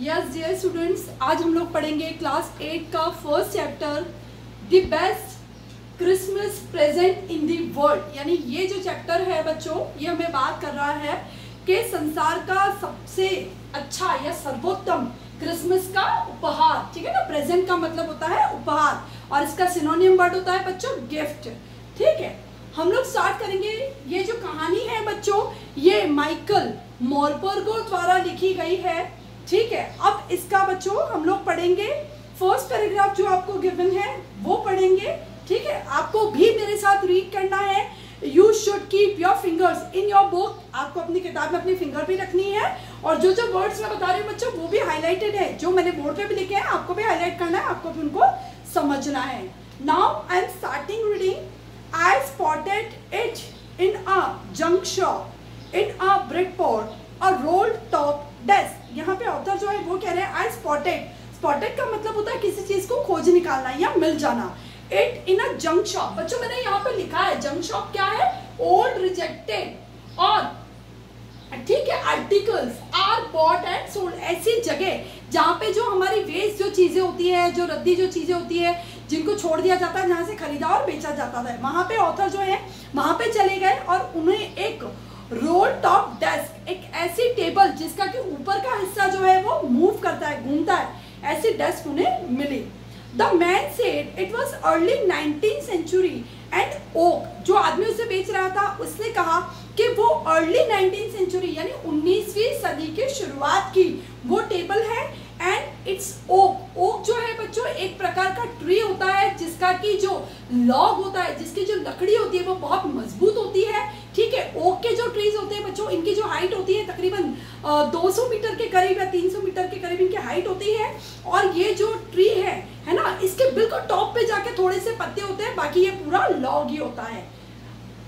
Yes dear students, आज हम लोग पढ़ेंगे क्लास 8 का first chapter the best Christmas present in the world. यानी ये जो चैप्टर है बच्चों, ये हमें बात कर रहा है कि संसार का सबसे अच्छा या सर्वोत्तम क्रिसमस का उपहार। ठीक है ना, प्रेजेंट का मतलब होता है उपहार और इसका सिनोनियम वर्ड होता है बच्चों गिफ्ट। ठीक है, हम लोग स्टार्ट करेंगे। ये जो कहानी है बच्चों, ये माइकल मोरपर्गो द्वारा लिखी गई है। ठीक है, अब इसका बच्चों हम लोग पढ़ेंगे। फर्स्ट पैराग्राफ जो आपको गिवन है वो पढ़ेंगे। ठीक है, आपको भी मेरे साथ रीड करना है। You should keep your fingers in your book. आपको अपनी किताब में अपनी फिंगर भी रखनी है और जो जो वर्ड्स मैं बता रही हूँ बच्चों वो भी हाईलाइटेड है। जो मैंने बोर्ड पे भी लिखे हैं आपको भी हाईलाइट करना है, आपको भी उनको समझना है। Now I am starting reading. I spotted it in a junk shop in a Bridgeport a rolled top desk. यहाँ पे ऑथर जो है वो कह रहे हैं आई स्पॉटेड। स्पॉटेड का मतलब होता है किसी चीज को खोज निकालना या मिल जाना। It in a junk shop. बच्चों मैंने यहाँ पे लिखा है जंक शॉप क्या है, ओल्ड रिजेक्टेड और ठीक है articles are bought and sold. ऐसी जगह जहाँ पे जो हमारी वेस्ट जो चीजें होती है, जो रद्दी जो चीजें होती है, जिनको छोड़ दिया जाता है, जहाँ से खरीदा और बेचा जाता है, वहां पे ऑथर जो है वहां पे चले गए और उन्हें एक रोल टॉप डेस्क, एक ऐसी टेबल जिसका कि ऊपर का हिस्सा जो है वो मूव करता है, घूमता है, ऐसी डेस्क उन्हें मिली। The man said it was early 19th century and oak. जो आदमी उसे बेच रहा था उसने कहा कि वो अर्ली 19th सेंचुरी यानी 19वीं सदी के शुरुआत की वो टेबल है एंड इट्स ओक। ओक जो है बच्चों एक प्रकार का ट्री होता है जिसका कि जो लॉग होता है, जिसकी जो लकड़ी होती है वो बहुत मजबूत होती है। ठीक है, ओक के जो ट्रीज होते हैं बच्चों, इनकी जो हाइट होती है तकरीबन 200 मीटर के करीब या 300 मीटर के करीब इनकी हाइट होती है। और ये जो ट्री है ना, इसके बिल्कुल टॉप पे जाके थोड़े से पत्ते होते हैं, बाकी ये पूरा लॉग ही होता है।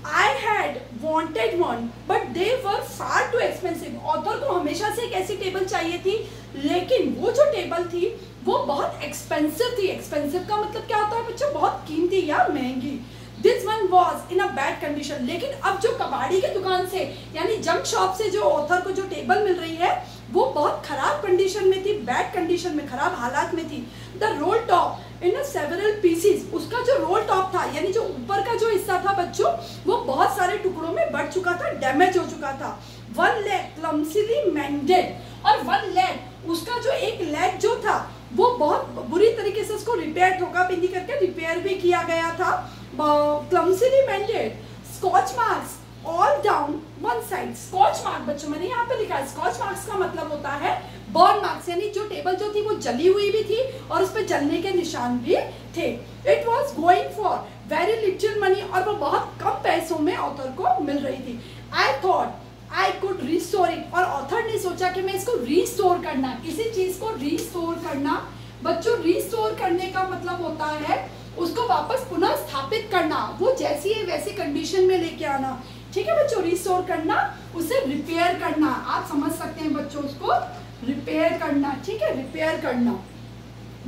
I had wanted one, but they were far too expensive. Author को हमेशा से एक ऐसी टेबल चाहिए थी, लेकिन वो जो टेबल थी वो बहुत एक्सपेंसिव थी। एक्सपेंसिव का मतलब क्या होता है बच्चों, बहुत कीमती या महंगी। This one was in a bad condition. लेकिन अब जो कबाड़ी की दुकान से यानी जंक शॉप से जो ऑथर को जो टेबल मिल रही है वो बहुत खराब कंडीशन में थी, बैड कंडीशन में, खराब हालात में थी। The role top in several pieces. उसका जो रोल टॉप था यानी जो ऊपर का जो हिस्सा था बच्चों वो बहुत सारे टुकड़ों में बढ़ चुका था, डैमेज हो चुका था। वन लेग क्लमसीली मेंडेड, और वन लेग उसका जो एक लेग जो था वो बहुत बुरी तरीके से उसको रिपेयर, ठोका बिंदी करके रिपेयर भी किया गया था। Clumsily mended, scorch marks all down one side. Scorch mark बच्चों मैंने यहाँ पे लिखा है, स्कॉच मार्क्स का मतलब होता है बर्न मार्क्स, यानी जो टेबल जो थी वो जली हुई भी थी और उस पर जलने के निशान भी थे। It was going for very little money, और वो बहुत कम पैसों में ऑथर को मिल रही थी। I thought I could restore it, और ऑथर ने सोचा कि मैं इसको रिस्टोर करना, किसी चीज को रिस्टोर करना। बच्चों रिस्टोर करने का मतलब होता है उसको वापस पुनः स्थापित करना, वो जैसी है वैसी कंडीशन में लेके आना। ठीक है बच्चों, रिस्टोर करना, उसे रिपेयर करना, आप समझ सकते हैं बच्चों, उसको रिपेयर करना। ठीक है, रिपेयर करना।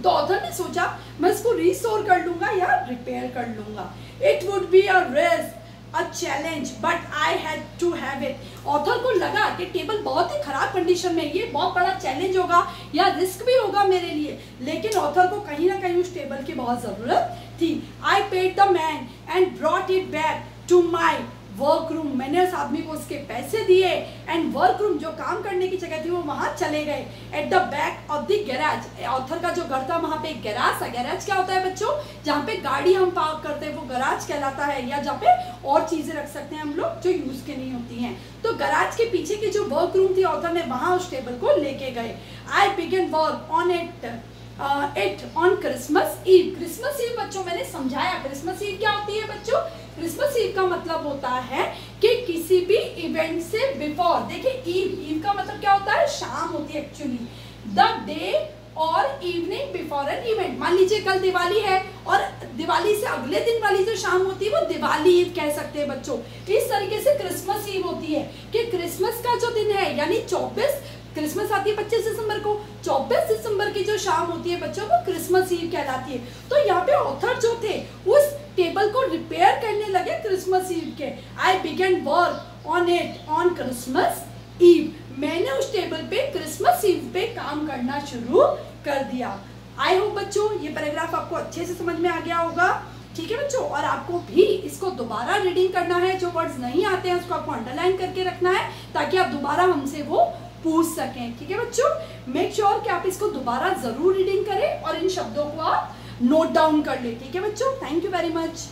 तो ऑथर ने सोचा मैं इसको रिस्टोर कर लूंगा या रिपेयर कर लूंगा। It would be a risk, a challenge, but I had to have it. Author को लगा कि टेबल बहुत ही खराब कंडीशन में, ये बहुत बड़ा चैलेंज होगा या रिस्क भी होगा मेरे लिए, लेकिन ऑथर को कहीं ना कहीं उस टेबल की बहुत जरूरत थी। I paid the man and brought it back to my work room. मैंने उस आदमी को उसके पैसे दिए एंड वर्क रूम जो काम करने की जगह थी वो वहां चले गए। At the back of the garage, author का जो घर था वहां पे एक गैराज था। गैराज क्या होता है बच्चों, जहाँ पे गाड़ी हम पार्क करते हैं वो गैराज कहलाता है, या जहाँ पे और चीजें रख सकते हैं हम लोग जो यूज के नहीं होती हैं। तो गैराज के पीछे की जो वर्क रूम थी ऑथर ने वहां उस टेबल को लेके गए। I began work on it on Christmas Eve. Christmas Eve बच्चों मैंने समझाया, क्रिसमस ईव क्या होती है बच्चों। क्रिसमस ईव का मतलब होता है कि किसी भी इवेंट से बिफोर। देखिए ईव का मतलब क्या होता है, शाम होती है एक्चुअली। द डे और इवनिंग बिफोर एन इवेंट। मान लीजिए कल दिवाली है और दिवाली से अगले दिन वाली जो शाम होती है वो दिवाली ईव कह सकते हैं बच्चों। इस तरीके से क्रिसमस ईव होती है कि क्रिसमस का जो दिन है यानी 24, क्रिसमस आती है 25 दिसंबर को, 24 दिसंबर की जो शाम होती है बच्चों वो क्रिसमस ईव कहलाती है। तो यहाँ पे ऑथर जो थे उस टेबल को रिपेयर करने लगे क्रिसमस ईव के। I began work on it on Christmas Eve. मैंने उस टेबल पे क्रिसमस ईव पे काम करना शुरू कर दिया। आई होप बच्चों ये पैराग्राफ आपको अच्छे से समझ में आ गया होगा। ठीक है बच्चों, और आपको भी इसको दोबारा रीडिंग करना है, जो वर्ड्स नहीं आते हैं उसको आपको अंडरलाइन करके रखना है ताकि आप दोबारा हमसे वो पूछ सकें। ठीक है बच्चों, मेक श्योर कि आप इसको दोबारा जरूर रीडिंग करें और इन शब्दों को आप नोट डाउन कर लें। ठीक है बच्चों, थैंक यू वेरी मच।